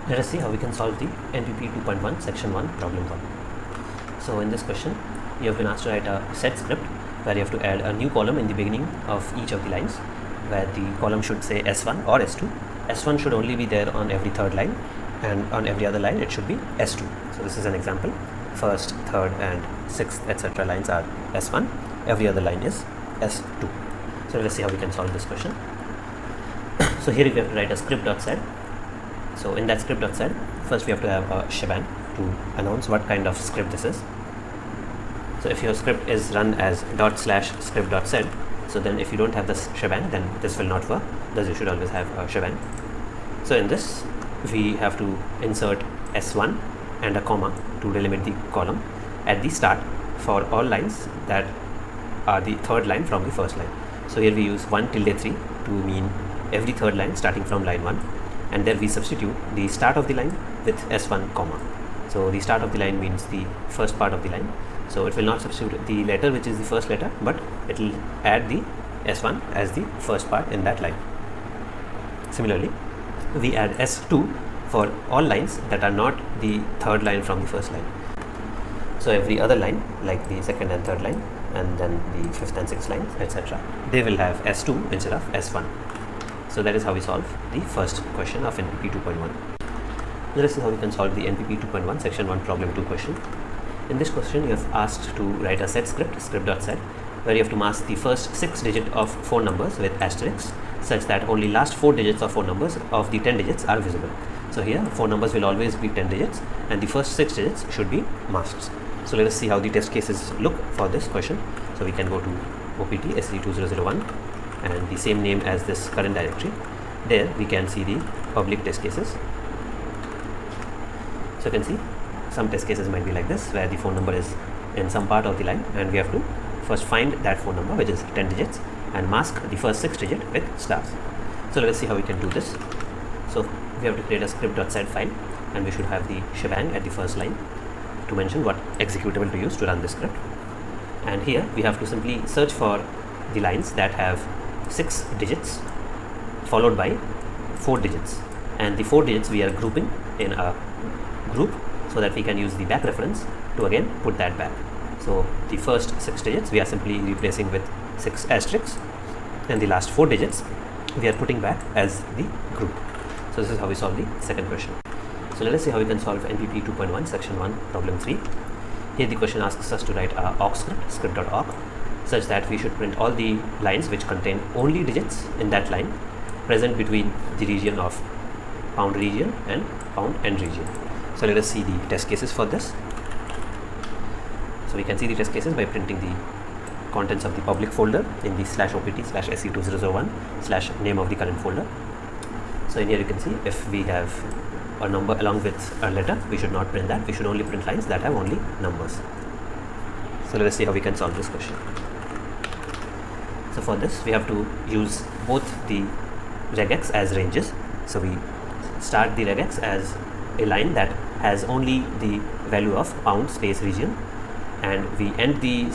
Let us see how we can solve the NPPE 2.1 section 1 problem 1. So in this question you have been asked to write a set script where you have to add a new column in the beginning of each of the lines, where the column should say S1 or S2. S1 should only be there on every third line, and on every other line it should be S2. So this is an example. First, third and sixth etc. lines are S1, every other line is S2. So let's see how we can solve this question. So here we have to write a script.set. So in that script.set, first we have to have a shebang to announce what kind of script this is. So if your script is run as ./script.set, so then if you don't have this shebang, then this will not work. Thus you should always have a shebang. So in this we have to insert S1 and a comma to delimit the column at the start for all lines that are the third line from the first line. So here we use 1 tilde 3 to mean every third line starting from line 1, and there we substitute the start of the line with S1 comma. So the start of the line means the first part of the line, so it will not substitute the letter which is the first letter, but it will add the S1 as the first part in that line. Similarly, we add S2 for all lines that are not the third line from the first line. So every other line, like the second and third line, and then the fifth and sixth lines, etc., they will have S2 instead of S1. So that is how we solve the first question of NPPE 2.1. Let us see how we can solve the NPPE 2.1 section 1 problem 2 question. In this question you have asked to write a set script, script.set, where you have to mask the first 6 digits of 4 numbers with asterisks, such that only last 4 digits of 4 numbers of the 10 digits are visible. So here 4 numbers will always be 10 digits and the first 6 digits should be masked. So let us see how the test cases look for this question. So we can go to OPT SC2001 and the same name as this current directory. There we can see the public test cases. So you can see some test cases might be like this, where the phone number is in some part of the line and we have to first find that phone number, which is 10 digits, and mask the first 6 digits with stars. So let us see how we can do this. So we have to create a script.set file, and we should have the shebang at the first line to mention what executable to use to run the script. And here we have to simply search for the lines that have 6 digits followed by 4 digits, and the 4 digits we are grouping in a group so that we can use the back reference to again put that back. So the first 6 digits we are simply replacing with 6 asterisks, and the last 4 digits we are putting back as the group. So this is how we solve the second question. So let us see how we can solve NPPE 2.1 section 1 problem 3. Here the question asks us to write a awk script, script.awk, such that we should print all the lines which contain only digits in that line present between the region of pound region and pound end region. So let us see the test cases for this. So we can see the test cases by printing the contents of the public folder in the /opt/sc2001/name of the current folder. So in here you can see if we have a number along with a letter, we should not print that. We should only print lines that have only numbers. So let us see how we can solve this question. So for this we have to use both the regex as ranges. So we start the regex as a line that has only the value of pound space region, and we end the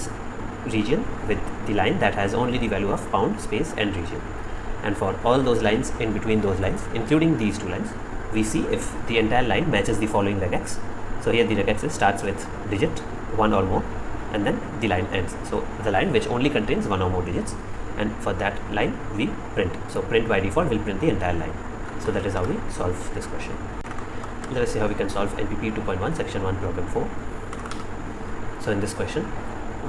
region with the line that has only the value of pound space end region. And for all those lines in between those lines, including these two lines, we see if the entire line matches the following regex. So here the regex starts with digit 1 or more, and then the line ends. So the line which only contains 1 or more digits, and for that line we print. So print by default will print the entire line. So that is how we solve this question. Let us see how we can solve NPPE 2.1 section 1 problem 4. So in this question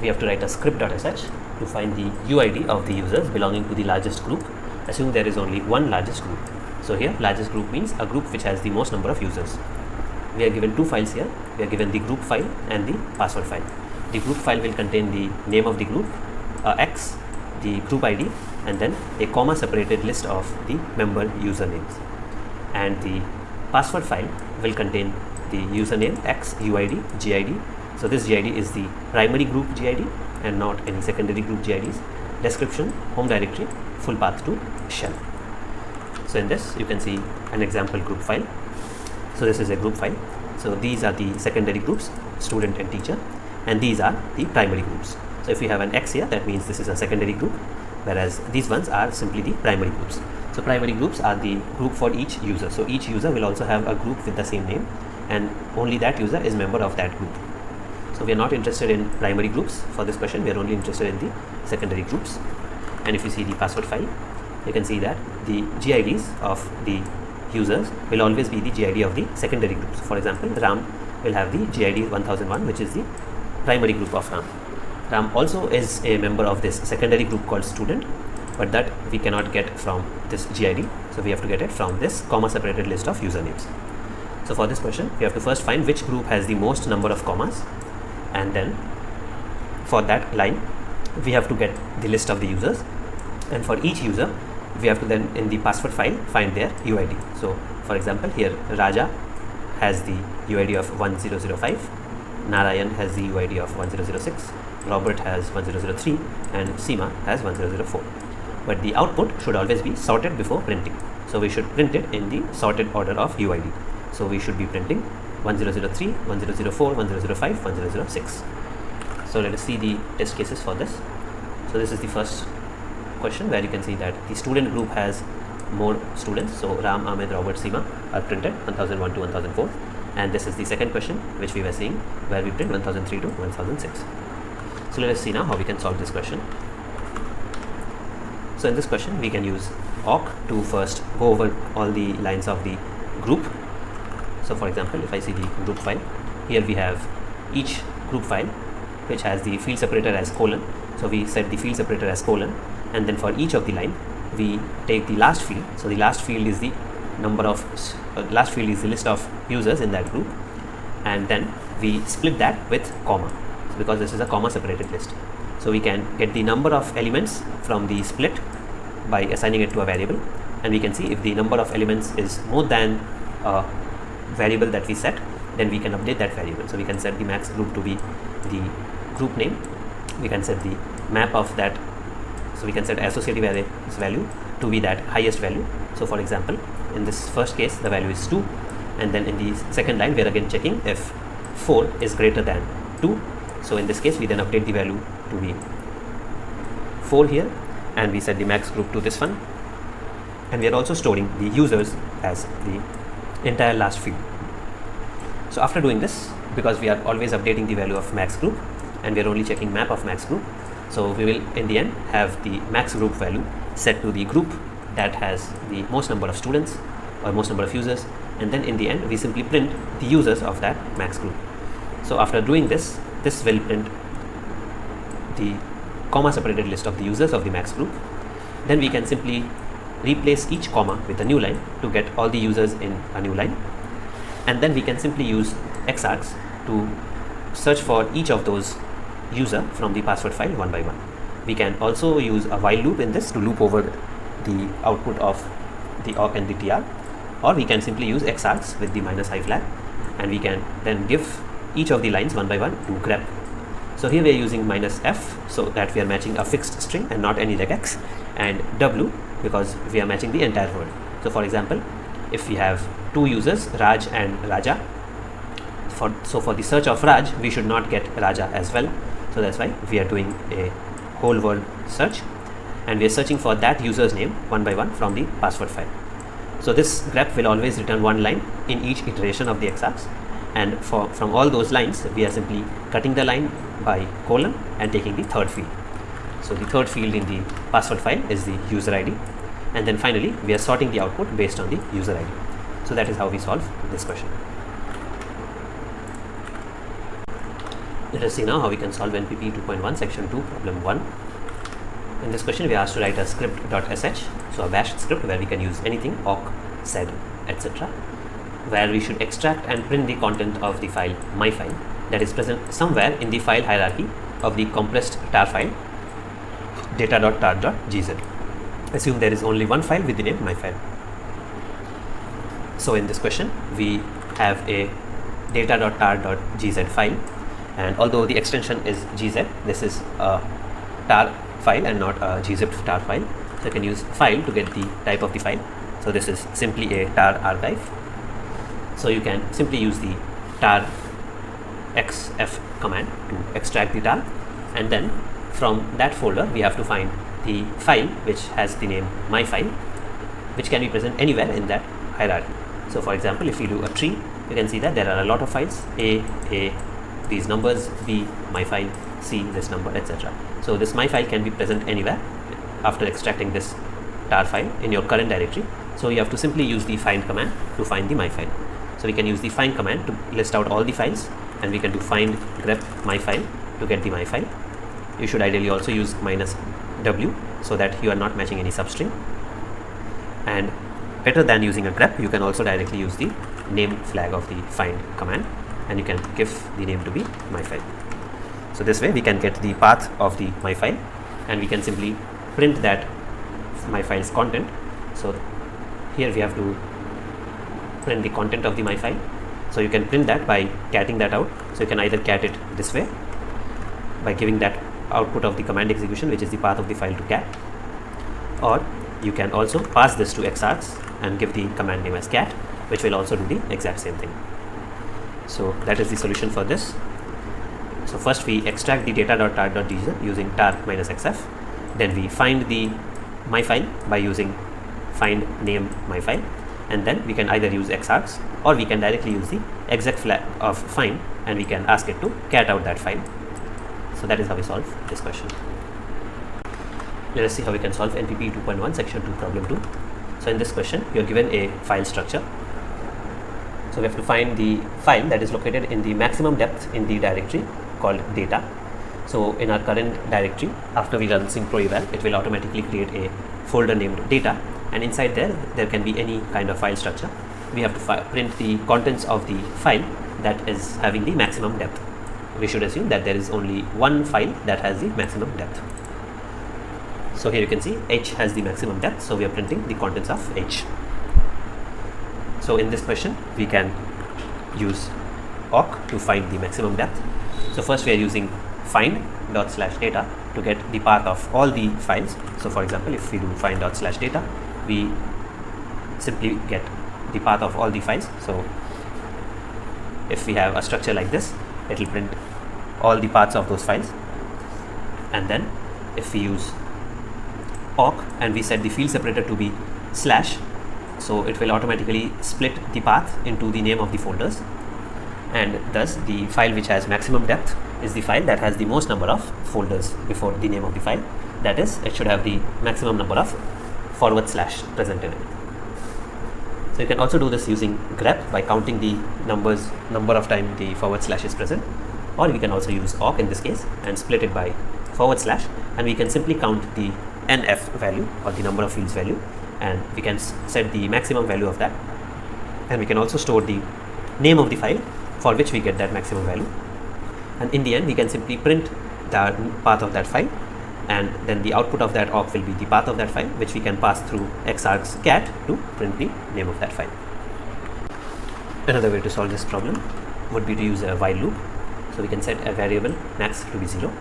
we have to write a script.sh to find the UID of the users belonging to the largest group. Assume there is only one largest group. So here largest group means a group which has the most number of users. We are given two files here. We are given the group file and the password file. The group file will contain the name of the group, X, the group ID, and then a comma separated list of the member usernames. And the password file will contain the username, X, UID, GID. So this GID is the primary group GID and not any secondary group GIDs. Description, home directory, full path to shell. So in this you can see an example group file. So this is a group file. So these are the secondary groups, student and teacher, and these are the primary groups. So if we have an X here, that means this is a secondary group, whereas these ones are simply the primary groups. So primary groups are the group for each user. So each user will also have a group with the same name, and only that user is member of that group. So we are not interested in primary groups for this question. We are only interested in the secondary groups. And if you see the password file, you can see that the GIDs of the users will always be the GID of the secondary groups. For example, Ram will have the GID 1001, which is the primary group of Ram. Ram also is a member of this secondary group called student, but that we cannot get from this GID. So we have to get it from this comma separated list of usernames. So for this question, we have to first find which group has the most number of commas, and then for that line we have to get the list of the users, and for each user we have to then in the password file find their UID. So for example, here Raja has the UID of 1005, Narayan has the UID of 1006, Robert has 1003, and Seema has 1004. But the output should always be sorted before printing. So we should print it in the sorted order of UID. So we should be printing 1003, 1004, 1005, 1006. So let us see the test cases for this. So this is the first question where you can see that the student group has more students. So Ram, Ahmed, Robert, Seema are printed 1001 to 1004. And this is the second question which we were seeing where we print 1003 to 1006. So let us see now how we can solve this question. So in this question we can use awk to first go over all the lines of the group. So for example, if I see the group file, here we have each group file which has the field separator as colon. So we set the field separator as colon, and then for each of the line we take the last field. So the last field is the number of last field is the list of users in that group, and then we split that with comma, because this is a comma separated list. So we can get the number of elements from the split by assigning it to a variable, and we can see if the number of elements is more than a variable that we set, then we can update that variable. So we can set the max group to be the group name, we can set the map of that, so we can set associative array's value to be that highest value. So for example, in this first case the value is 2, and then in the second line we are again checking if 4 is greater than 2. So in this case we then update the value to be 4 here, and we set the max group to this one, and we are also storing the users as the entire last field. So after doing this, because we are always updating the value of max group and we are only checking map of max group, so we will in the end have the max group value set to the group that has the most number of students or most number of users, and then in the end we simply print the users of that max group. So after doing this, this will print the comma separated list of the users of the max group. Then we can simply replace each comma with a new line to get all the users in a new line, and then we can simply use xargs to search for each of those user from the password file one by one. We can also use a while loop in this to loop over the output of the awk and the tr, or we can simply use xargs with the -i flag, and we can then give each of the lines one by one to grep. So here we are using -f so that we are matching a fixed string and not any regex, and w because we are matching the entire word. So for example, if we have two users, Raj and Raja, for the search of Raj we should not get Raja as well. So that's why we are doing a whole word search, and we are searching for that user's name one by one from the password file. So this grep will always return one line in each iteration of the xargs, and from all those lines we are simply cutting the line by colon and taking the third field. So the third field in the password file is the user ID, and then finally we are sorting the output based on the user ID. So that is how we solve this question. Let us see now how we can solve NPPE 2.1 section 2 problem 1. In this question we are asked to write a script.sh, so a bash script where we can use anything, awk, sed, etc., where we should extract and print the content of the file myfile that is present somewhere in the file hierarchy of the compressed tar file data.tar.gz. Assume there is only one file with the name myfile. So in this question we have a data.tar.gz file, and although the extension is gz, this is a tar file and not a gzipped tar file. So you can use file to get the type of the file. So this is simply a tar archive. So you can simply use the tar xf command to extract the tar, and then from that folder we have to find the file which has the name myfile, which can be present anywhere in that hierarchy. So for example, if you do a tree, you can see that there are a lot of files: A, these numbers, B, my file, C, this number, etc. So this my file can be present anywhere after extracting this tar file in your current directory. So you have to simply use the find command to find the my file. So we can use the find command to list out all the files, and we can do find grep my file to get the my file. You should ideally also use -w so that you are not matching any substring. And better than using a grep, you can also directly use the name flag of the find command, and you can give the name to be my file. So this way we can get the path of the my file, and we can simply print that my file's content. So here we have to print the content of the my file. So you can print that by catting that out. So you can either cat it this way by giving that output of the command execution, which is the path of the file, to cat, or you can also pass this to xargs and give the command name as cat, which will also do the exact same thing. So that is the solution for this. So first we extract the data.tar.dz using tar -xf. Then we find the my file by using find name my file, and then we can either use xargs or we can directly use the exec flag of find, and we can ask it to cat out that file. So that is how we solve this question. Let us see how we can solve NPPE 2.1 section 2 problem 2. So in this question you are given a file structure. So we have to find the file that is located in the maximum depth in the directory called data. So in our current directory, after we run sync pro eval, it will automatically create a folder named data, and inside there can be any kind of file structure. We have to print the contents of the file that is having the maximum depth. We should assume that there is only one file that has the maximum depth. So here you can see H has the maximum depth, so we are printing the contents of H. So in this question we can use awk to find the maximum depth. So first we are using find./data to get the path of all the files. So for example, if we do find./data, we simply get the path of all the files. So if we have a structure like this, it will print all the paths of those files. And then if we use awk and we set the field separator to be /, so it will automatically split the path into the name of the folders, and thus the file which has maximum depth is the file that has the most number of folders before the name of the file. That is, it should have the maximum number of / present in it. So you can also do this using grep by counting the number of time the / is present, or we can also use awk in this case and split it by /, and we can simply count the nf value, or the number of fields value, and we can set the maximum value of that, and we can also store the name of the file for which we get that maximum value, and in the end we can simply print the path of that file, and then the output of that awk will be the path of that file, which we can pass through xargs cat to print the name of that file. Another way to solve this problem would be to use a while loop. So we can set a variable max to be 0,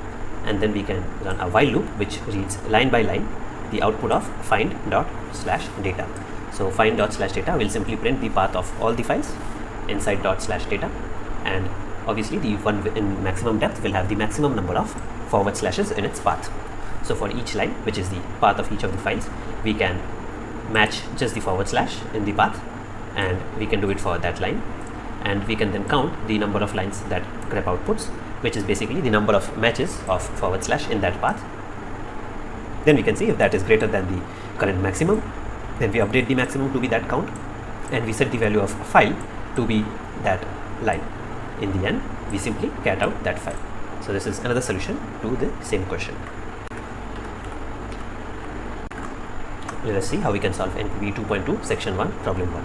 and then we can run a while loop which reads line by line the output of find./data. So find./data will simply print the path of all the files inside ./data, and obviously the one in maximum depth will have the maximum number of / in its path. So for each line, which is the path of each of the files, we can match just the / in the path, and we can do it for that line, and we can then count the number of lines that grep outputs, which is basically the number of matches of / in that path. Then we can see if that is greater than the current maximum, then we update the maximum to be that count, and we set the value of file to be that line. In the end, we simply cat out that file. So this is another solution to the same question. Let us see how we can solve NPPE 2.2 section 1 problem 1.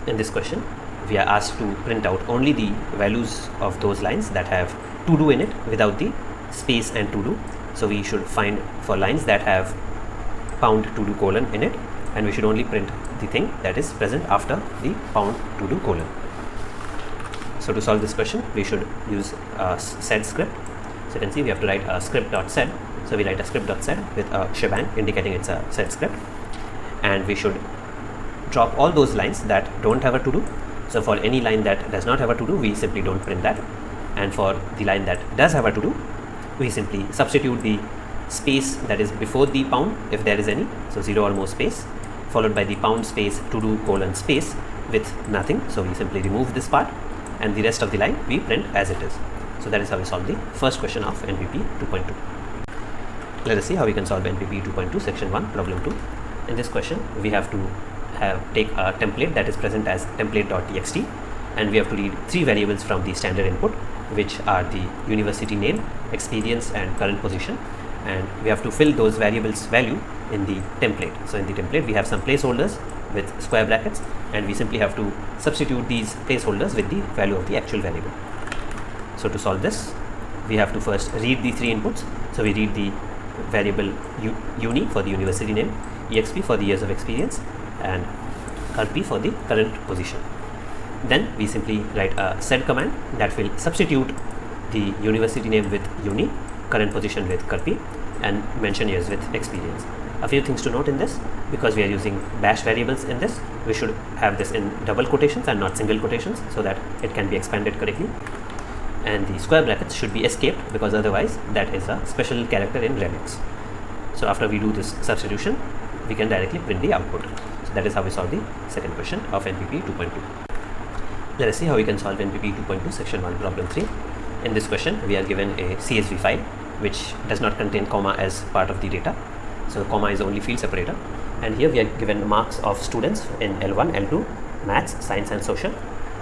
In this question, we are asked to print out only the values of those lines that have to do in it without the space and to do. So we should find for lines that have pound to do colon in it, and we should only print the thing that is present after the pound to do colon. So to solve this question, we should use a sed script. So you can see we have to write a script.sed. So we write a script.sed with a shebang indicating it's a sed script, and we should drop all those lines that don't have a to do. So for any line that does not have a to do, we simply don't print that, and for the line that does have a to do, we simply substitute the space that is before the pound if there is any, so 0 or more space, followed by the pound space to do colon space with nothing. So we simply remove this part, and the rest of the line we print as it is. So that is how we solve the first question of NPP 2.2. Let us see how we can solve NPP 2.2 section 1 problem 2. In this question we have to take a template that is present as template.txt, and we have to read 3 variables from the standard input, which are the university name, experience and current position, and we have to fill those variables value in the template. So in the template we have some placeholders with square brackets, and we simply have to substitute these placeholders with the value of the actual variable. So to solve this, we have to first read the 3 inputs. So we read the variable uni for the university name, exp for the years of experience, and curp for the current position. Then we simply write a sed command that will substitute the university name with uni, current position with curp, and mention years with experience. A few things to note in this: because we are using bash variables in this, we should have this in double quotations and not single quotations so that it can be expanded correctly. And the square brackets should be escaped, because otherwise that is a special character in Remix. So after we do this substitution, we can directly print the output. So that is how we solve the second question of NPP 2.2. Let us see how we can solve NPP 2.2 section 1 problem 3. In this question we are given a CSV file which does not contain comma as part of the data. So comma is only field separator, and here we are given marks of students in L1, L2, maths, science and social,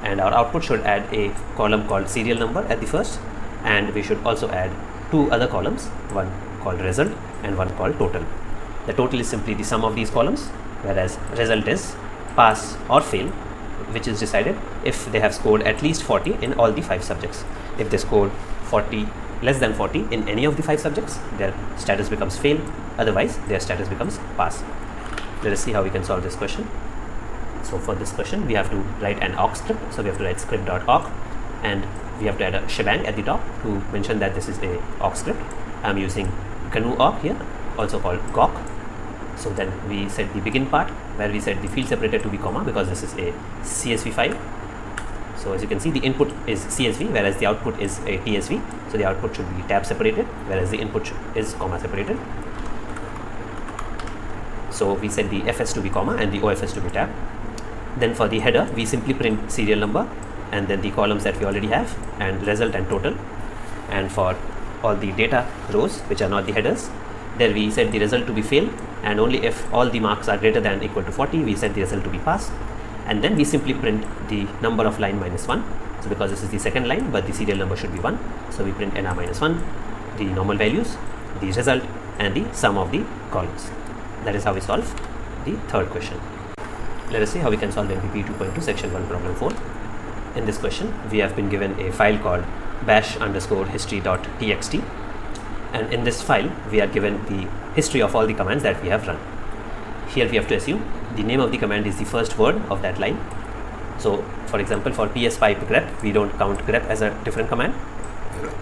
and our output should add a column called serial number at the first, and we should also add 2 other columns, one called result and one called total. The total is simply the sum of these columns, whereas result is pass or fail, which is decided if they have scored at least 40 in all the 5 subjects. If they scored less than 40 in any of the 5 subjects, their status becomes fail, otherwise their status becomes pass. Let us see how we can solve this question. So for this question we have to write an awk script. So we have to write script.awk, and we have to add a shebang at the top to mention that this is a awk script. I am using GNU awk here, also called gawk. So then we set the begin part where we set the field separator to be comma, because this is a CSV file. So as you can see, the input is CSV whereas the output is a TSV. So the output should be tab separated whereas the input is comma separated. So we set the FS to be comma and the OFS to be tab. Then for the header we simply print serial number and then the columns that we already have and result and total. And for all the data rows which are not the headers, there we set the result to be fail, and only if all the marks are greater than equal to 40 we set the result to be pass. And then we simply print the number of line minus 1. So because this is the second line but the serial number should be 1, so we print nr minus 1, the normal values, the result and the sum of the columns. That is how we solve the third question. Let us see how we can solve NPP 2.2 section 1 problem 4. In this question we have been given a file called bash_history.txt, and in this file we are given the history of all the commands that we have run. Here we have to assume the name of the command is the first word of that line. So for example, for ps pipe grep we don't count grep as a different command,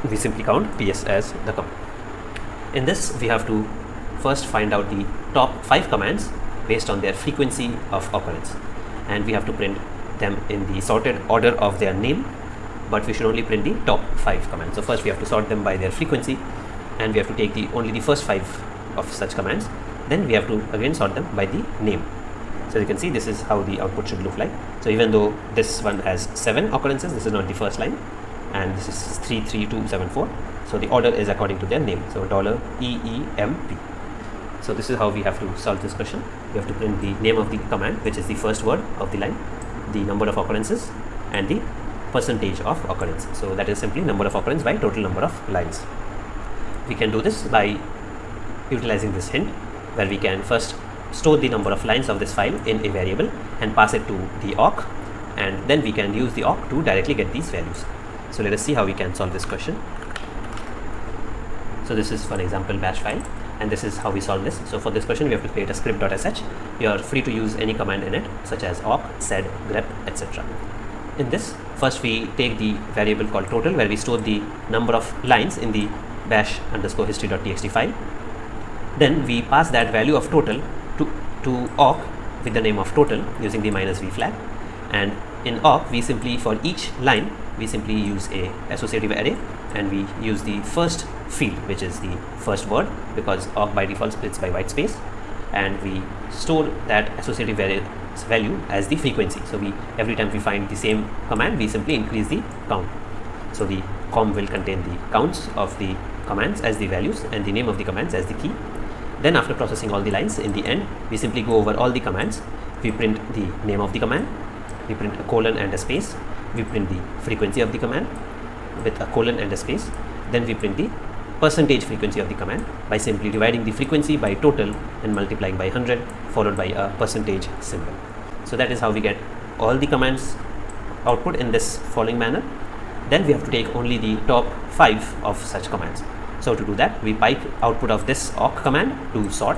we simply count ps as the command. In this we have to first find out the top 5 commands based on their frequency of occurrence, and we have to print them in the sorted order of their name, but we should only print the top 5 commands. So first we have to sort them by their frequency, and we have to take only the first 5 of such commands. Then we have to again sort them by the name. So you can see this is how the output should look like. So even though this one has 7 occurrences, this is not the first line, and this is 3, 3, 2, 7, 4. So the order is according to their name. So $EEMP. So this is how we have to solve this question. We have to print the name of the command, which is the first word of the line, the number of occurrences, and the percentage of occurrence. So that is simply number of occurrence by total number of lines. We can do this by utilizing this hint, where we can first store the number of lines of this file in a variable and pass it to the awk, and then we can use the awk to directly get these values. So let us see how we can solve this question. So this is for example bash file, and this is how we solve this. So for this question we have to create a script.sh. You are free to use any command in it, such as awk, sed, grep, etc. In this, first we take the variable called total, where we store the number of lines in the bash_history.txt file. Then we pass that value of total to awk with the name of total using the -v flag, and in awk we simply, for each line we simply use a associative array, and we use the first field, which is the first word, because awk by default splits by white space, and we store that associative value as the frequency. So every time we find the same command, we simply increase the count. So the com will contain the counts of the commands as the values and the name of the commands as the key. Then after processing all the lines, in the end we simply go over all the commands. We print the name of the command, we print a colon and a space, we print the frequency of the command with a colon and a space, then we print the percentage frequency of the command by simply dividing the frequency by total and multiplying by 100 followed by a percentage symbol. So that is how we get all the commands output in this following manner. Then we have to take only the top 5 of such commands. So to do that, we pipe output of this awk command to sort.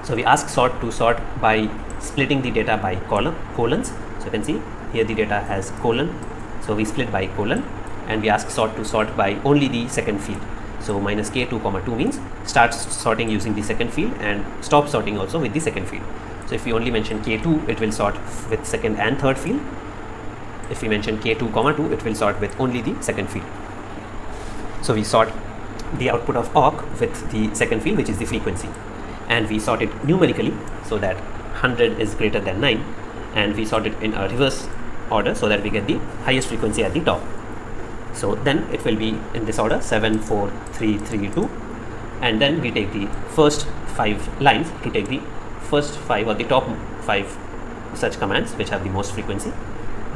So we ask sort to sort by splitting the data by colons. So you can see here the data has colon, so we split by colon, and we ask sort to sort by only the second field. So minus k2 comma 2 means start sorting using the second field and stop sorting also with the second field. So if we only mention k2, it will sort with second and third field. If we mention k2 comma 2, it will sort with only the second field. So we sort the output of awk with the second field, which is the frequency, and we sort it numerically so that 100 is greater than 9, and we sort it in a reverse order so that we get the highest frequency at the top. So then it will be in this order 7, 4, 3, 3, 2, and then we take the first 5 lines to take the first 5 or the top 5 such commands which have the most frequency.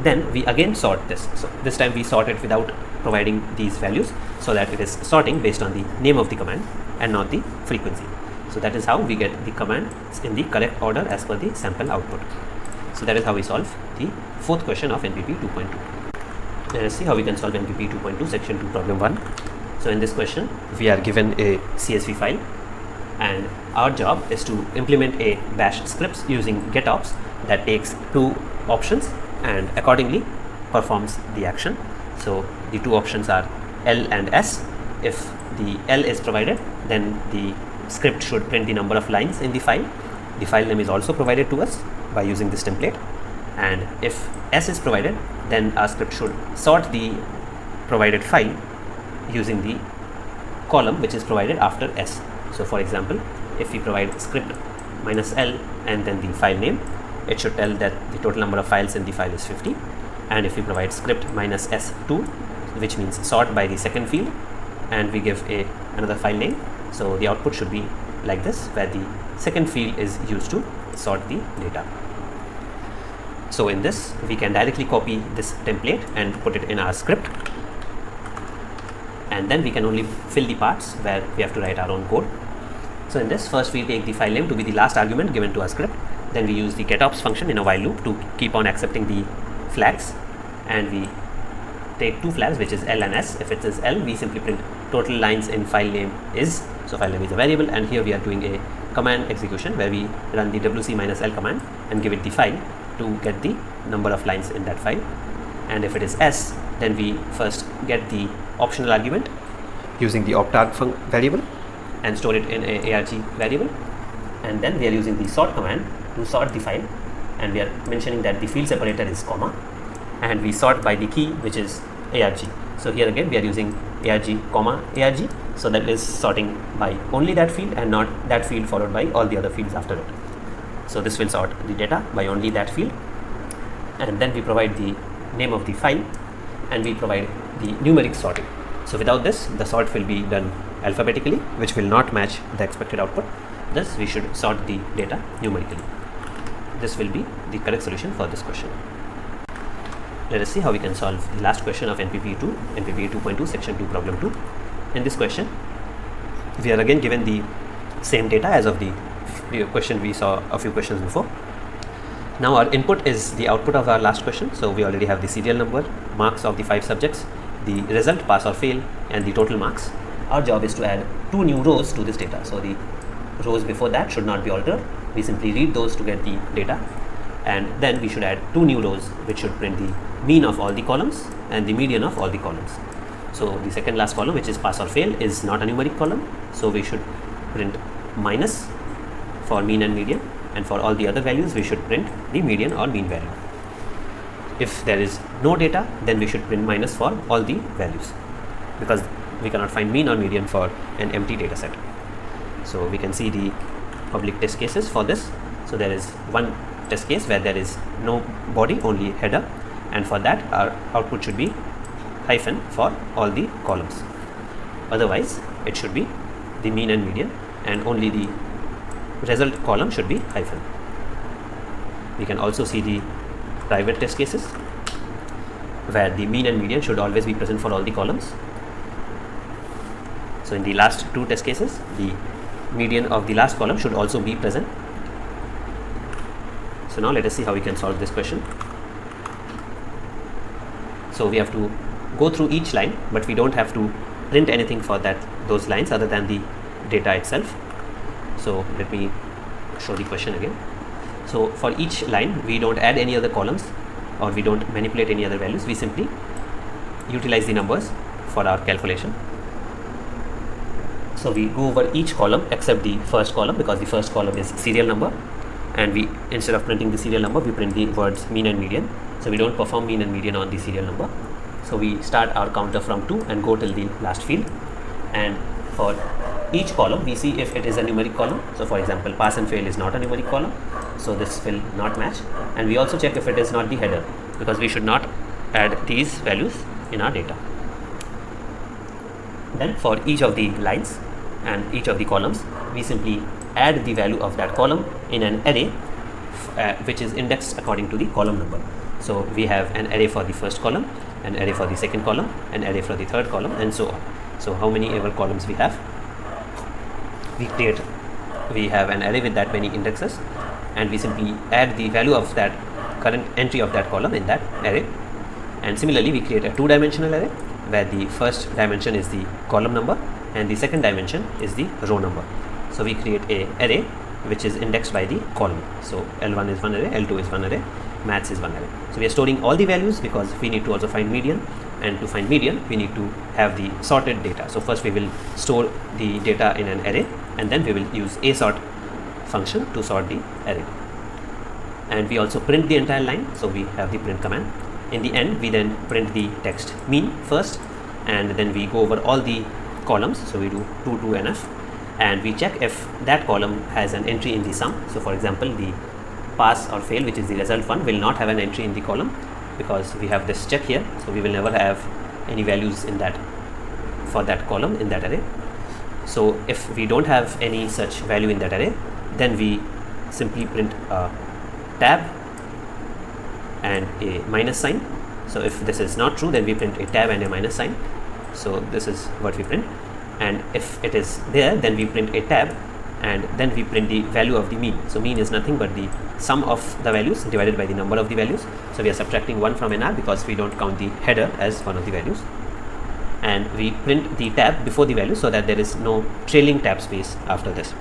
Then we again sort this. So this time we sort it without providing these values so that it is sorting based on the name of the command and not the frequency. So that is how we get the commands in the correct order as per the sample output. So that is how we solve the fourth question of NPPE 2.2. Let us see how we can solve NPPE 2.2 section 2 problem 1. So in this question we are given a CSV file, and our job is to implement a bash script using getops that takes 2 options and accordingly performs the action. So the 2 options are L and S. If the L is provided, then the script should print the number of lines in the file. The file name is also provided to us by using this template. And if S is provided, then our script should sort the provided file using the column which is provided after S. So for example, if we provide script minus L and then the file name, it should tell that the total number of files in the file is 50. And if we provide script minus S2, which means sort by the second field, and we give another file name, so the output should be like this, where the second field is used to sort the data. So in this we can directly copy this template and put it in our script, and then we can only fill the parts where we have to write our own code. So in this, first we take the file name to be the last argument given to our script. Then we use the getops function in a while loop to keep on accepting the flags, and we take 2 flags, which is L and S. If it is L, we simply print total lines in file name is, so file name is a variable, and here we are doing a command execution where we run the wc minus L command and give it the file to get the number of lines in that file. And if it is S, then we first get the optional argument using the optarg variable and store it in a arg variable, and then we are using the sort command to sort the file, and we are mentioning that the field separator is comma, and we sort by the key which is arg. So here again we are using arg comma arg, so that is sorting by only that field and not that field followed by all the other fields after it. So this will sort the data by only that field, and then we provide the name of the file and we provide the numeric sorting. So without this, the sort will be done alphabetically, which will not match the expected output. Thus we should sort the data numerically. This will be the correct solution for this question. Let us see how we can solve the last question of NPPE 2.2 section 2 problem 2. In this question we are again given the same data as of the question we saw a few questions before. Now our input is the output of our last question, so we already have the serial number, marks of the 5 subjects, the result, pass or fail, and the total marks. Our job is to add 2 new rows to this data, so the rows before that should not be altered. We simply read those to get the data, and then we should add 2 new rows which should print the mean of all the columns and the median of all the columns. So the second last column, which is pass or fail, is not a numeric column, so we should print minus for mean and median, and for all the other values we should print the median or mean value. If there is no data, then we should print minus for all the values, because we cannot find mean or median for an empty data set. So we can see the public test cases for this. So there is one test case where there is no body, only header, and for that our output should be hyphen for all the columns. Otherwise it should be the mean and median, and only the result column should be hyphen. We can also see the private test cases where the mean and median should always be present for all the columns. So in the last two test cases, the median of the last column should also be present. So now let us see how we can solve this question. So we have to go through each line, but we don't have to print anything for those lines other than the data itself. So let me show the question again. So for each line we don't add any other columns, or we don't manipulate any other values. We simply utilize the numbers for our calculation. So we go over each column except the first column, because the first column is serial number, and we, instead of printing the serial number, we print the words mean and median. So we don't perform mean and median on the serial number. So we start our counter from 2 and go till the last field, and for each column we see if it is a numeric column. So for example, pass and fail is not a numeric column, so this will not match. And we also check if it is not the header, because we should not add these values in our data. Then for each of the lines and each of the columns, we simply add the value of that column in an array which is indexed according to the column number. So we have an array for the first column, an array for the second column, an array for the third column, and so on. So how many ever columns we have, we have an array with that many indexes, and we simply add the value of that current entry of that column in that array. And similarly we create a two-dimensional array where the first dimension is the column number and the second dimension is the row number. So we create a array which is indexed by the column. So L1 is one array, L2 is one array, maths is one array. So we are storing all the values because we need to also find median, and to find median we need to have the sorted data. So first we will store the data in an array, and then we will use a sort function to sort the array. And we also print the entire line, so we have the print command. In the end we then print the text mean first, and then we go over all the columns. So we do 2 to NF, and we check if that column has an entry in the sum. So for example, the pass or fail, which is the result one, will not have an entry in the column because we have this check here. So we will never have any values in that for that column in that array. So if we don't have any such value in that array, then we simply print a tab and a minus sign. So if this is not true, then we print a tab and a minus sign. So this is what we print. And if it is there, then we print a tab, and then we print the value of the mean. So mean is nothing but the sum of the values divided by the number of the values. So we are subtracting 1 from NR because we don't count the header as one of the values. And we print the tab before the value so that there is no trailing tab space after this.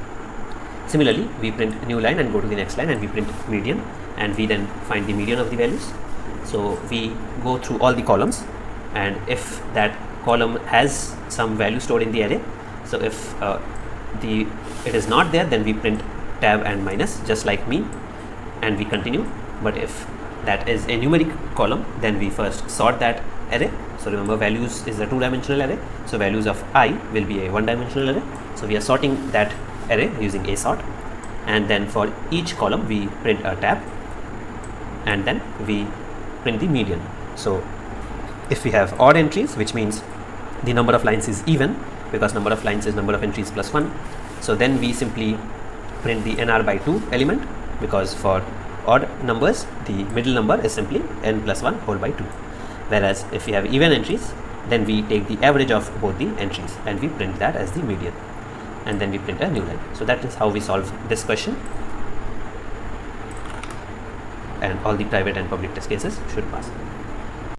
Similarly, we print a new line and go to the next line, and we print median, and we then find the median of the values. So we go through all the columns, and if that column has some value stored in the array, so if it is not there, then we print tab and minus just like mean, and we continue. But if that is a numeric column, then we first sort that array. So remember, values is a two-dimensional array, so values of I will be a one-dimensional array. So we are sorting that array using a sort, and then for each column we print a tab, and then we print the median. So if we have odd entries, which means the number of lines is even, because number of lines is number of entries plus 1, so then we simply print the NR by 2 element, because for odd numbers the middle number is simply n plus 1 whole by 2. Whereas if we have even entries, then we take the average of both the entries and we print that as the median, and then we print a new line. So that is how we solve this question, and all the private and public test cases should pass.